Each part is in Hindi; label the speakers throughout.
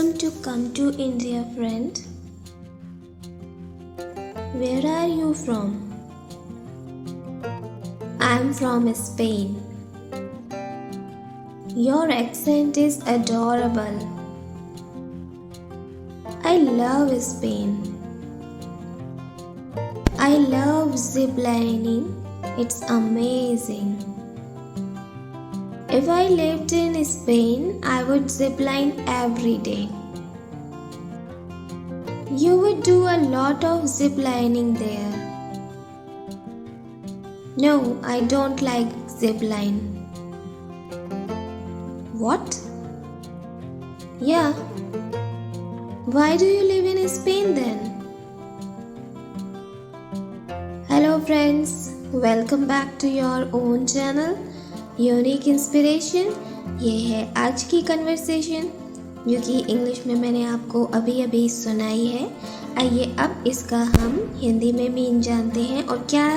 Speaker 1: Welcome to Come to India, friend. Where are you from? I'm from Spain. Your accent is adorable. I love Spain. I love ziplining. It's amazing. If I lived in Spain, I would zipline every day. You would do a lot of ziplining there. No, I don't like zipline. What? Yeah. Why do you live in Spain then? Hello friends, welcome back to your own channel unique inspiration. ये है आज की कन्वर्सेशन जो कि इंग्लिश में मैंने आपको अभी सुनाई है। आइए अब इसका हम हिंदी में मीन जानते हैं और क्या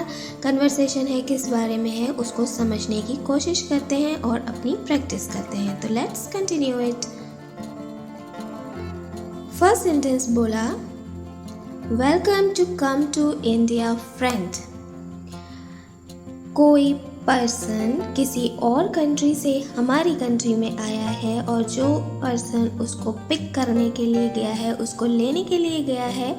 Speaker 1: कन्वर्सेशन है, किस बारे में है, उसको समझने की कोशिश करते हैं और अपनी प्रैक्टिस करते हैं। तो let's continue it. First sentence बोला, welcome to come to India friend. कोई पर्सन किसी और कंट्री से हमारी कंट्री में आया है और जो पर्सन उसको पिक करने के लिए गया है, उसको लेने के लिए गया है,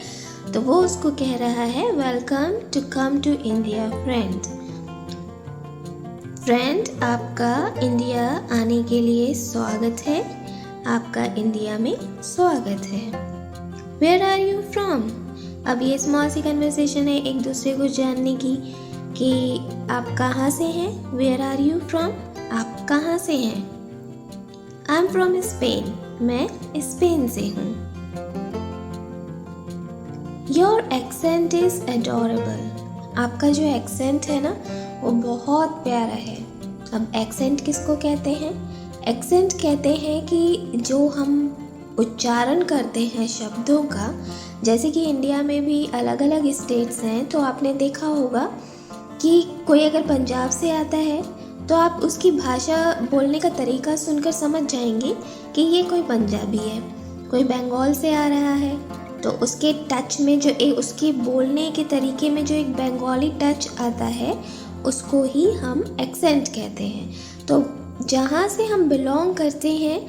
Speaker 1: तो वो उसको कह रहा है welcome to come to India friend. Friend, आपका इंडिया आने के लिए स्वागत है, आपका इंडिया में स्वागत है। Where are you from? अब ये स्मॉल सी कन्वर्सेशन है एक दूसरे को जानने की कि आप कहाँ से हैं। Where are you from? आप कहाँ से हैं? I am from Spain. मैं स्पेन से हूँ। Your accent is adorable. आपका जो एक्सेंट है ना वो बहुत प्यारा है। अब एक्सेंट किसको कहते हैं? एक्सेंट कहते हैं कि जो हम उच्चारण करते हैं शब्दों का, जैसे कि इंडिया में भी अलग अलग स्टेट्स हैं, तो आपने देखा होगा कि कोई अगर पंजाब से आता है तो आप उसकी भाषा बोलने का तरीका सुनकर समझ जाएंगे कि ये कोई पंजाबी है। कोई बंगाल से आ रहा है तो उसके टच में जो एक उसके बोलने के तरीके में जो एक बंगाली टच आता है उसको ही हम एक्सेंट कहते हैं। तो जहाँ से हम बिलोंग करते हैं,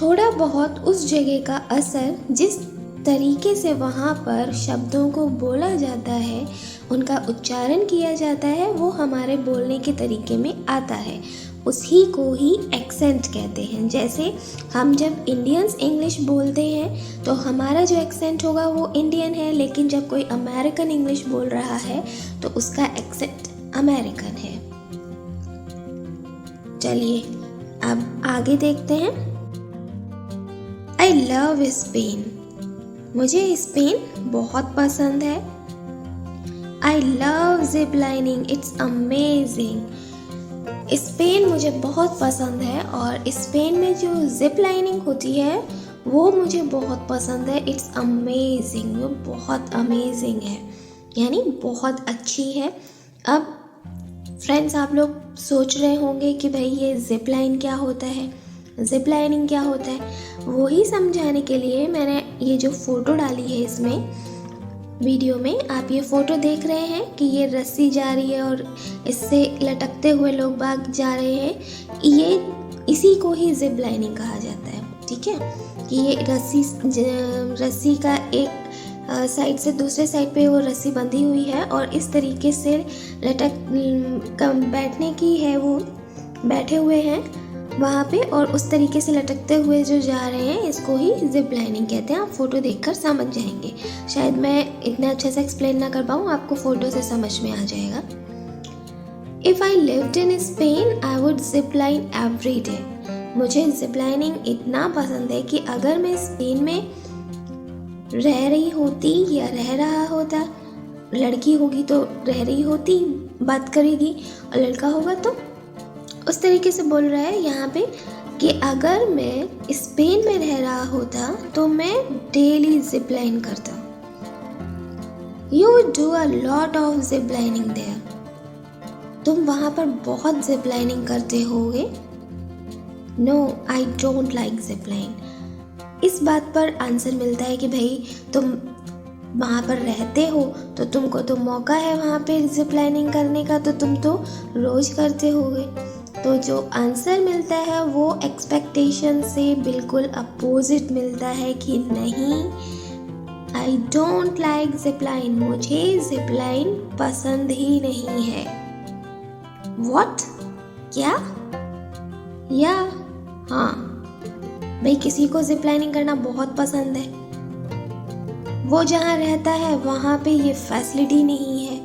Speaker 1: थोड़ा बहुत उस जगह का असर, जिस तरीके से वहाँ पर शब्दों को बोला जाता है, उनका उच्चारण किया जाता है, वो हमारे बोलने के तरीके में आता है। उसी को ही एक्सेंट कहते हैं। जैसे हम जब इंडियंस इंग्लिश बोलते हैं तो हमारा जो एक्सेंट होगा वो इंडियन है, लेकिन जब कोई अमेरिकन इंग्लिश बोल रहा है तो उसका एक्सेंट अमेरिकन है। चलिए अब आगे देखते हैं। I love Spain. मुझे स्पेन बहुत पसंद है। I love ziplining, it's amazing. Spain मुझे बहुत पसंद है और स्पेन में जो जिपलाइनिंग होती है वो मुझे बहुत पसंद है। इट्स अमेजिंग, वो बहुत अमेजिंग है, यानी बहुत अच्छी है। अब फ्रेंड्स, आप लोग सोच रहे होंगे कि भाई ये जिपलाइन क्या होता है, जिपलाइनिंग क्या होता है। वही समझाने के लिए मैंने ये जो फ़ोटो डाली है इसमें वीडियो में, आप ये फ़ोटो देख रहे हैं कि ये रस्सी जा रही है और इससे लटकते हुए लोग बाग जा रहे हैं। ये इसी को ही जिप लाइनिंग कहा जाता है। ठीक है, कि ये रस्सी का एक साइड से दूसरे साइड पे वो रस्सी बंधी हुई है और इस तरीके से बैठने की है, वो बैठे हुए हैं वहाँ पे और उस तरीके से लटकते हुए जो जा रहे हैं, इसको ही जिप लाइनिंग कहते हैं। आप फोटो देखकर समझ जाएंगे। शायद मैं इतना अच्छे से एक्सप्लेन ना कर पाऊँ, आपको फोटो से समझ में आ जाएगा। If I lived in Spain I would zip line every day. मुझे जिप लाइनिंग इतना पसंद है कि अगर मैं स्पेन में रह रही होती या रह रहा होता, लड़की होगी तो रह रही होती, बात करेगी, और लड़का होगा तो उस तरीके से बोल रहा है यहाँ पे कि अगर मैं स्पेन में रह रहा होता तो मैं डेली जिप लाइन करता। You would do a lot of zip lining there. तुम वहाँ पर बहुत जिप लाइनिंग करते होगे। No, I don't like zip line. इस बात पर आंसर मिलता है कि भाई तुम वहाँ पर रहते हो तो तुमको तो मौका है वहाँ पे जिप लाइनिंग करने का, तो तुम तो रोज़ करते होगे। तो जो आंसर मिलता है वो एक्सपेक्टेशन से बिल्कुल अपोजिट मिलता है कि नहीं, आई डोंट लाइक जिप लाइन, मुझे जिप लाइन पसंद ही नहीं है। व्हाट? क्या? या हाँ भाई, किसी को जिप लाइनिंग करना बहुत पसंद है, वो जहाँ रहता है वहाँ पे ये फैसिलिटी नहीं है।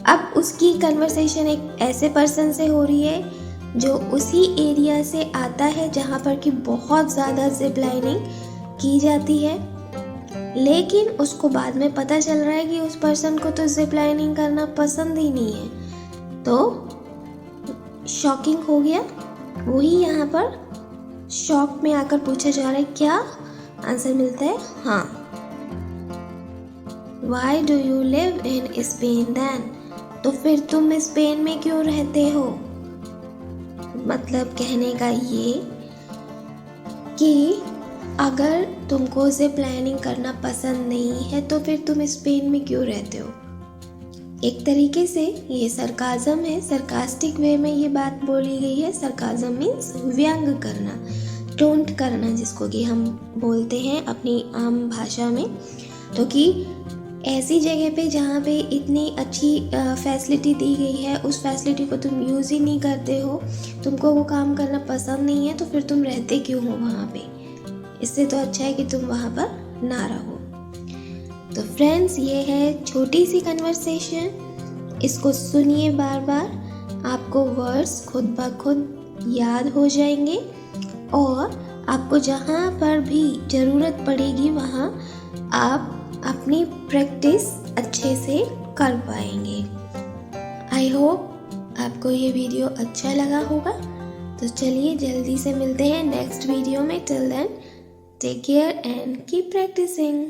Speaker 1: अब उसकी कन्वर्सेशन एक ऐसे पर्सन से हो रही है जो उसी एरिया से आता है जहाँ पर कि बहुत ज़्यादा जिप लाइनिंग की जाती है, लेकिन उसको बाद में पता चल रहा है कि उस पर्सन को तो जिप लाइनिंग करना पसंद ही नहीं है। तो शॉकिंग हो गया, वही यहाँ पर शॉक में आकर पूछा जा रहा है क्या? आंसर मिलता है हाँ। Why do you live in Spain then? तो फिर तुम स्पेन में क्यों रहते हो? मतलब कहने का ये कि अगर तुमको जिप लाइनिंग करना पसंद नहीं है तो फिर तुम स्पेन में क्यों रहते हो? एक तरीके से ये सरकाज़म है, सरकास्टिक वे में ये बात बोली गई है। सरकाज़म मीन्स व्यंग करना, टोंट करना, जिसको कि हम बोलते हैं अपनी आम भाषा में। तो कि ऐसी जगह पे जहाँ पे इतनी अच्छी फैसिलिटी दी गई है, उस फैसिलिटी को तुम यूज़ ही नहीं करते हो, तुमको वो काम करना पसंद नहीं है, तो फिर तुम रहते क्यों हो वहाँ पे? इससे तो अच्छा है कि तुम वहाँ पर ना रहो। तो फ्रेंड्स, ये है छोटी सी कन्वर्सेशन, इसको सुनिए बार बार, आपको वर्ड्स खुद ब खुद याद हो जाएंगे और आपको जहाँ पर भी ज़रूरत पड़ेगी वहाँ आप अपनी प्रैक्टिस अच्छे से कर पाएंगे। आई होप आपको ये वीडियो अच्छा लगा होगा। तो चलिए जल्दी से मिलते हैं नेक्स्ट वीडियो में। Till then take care and keep practising.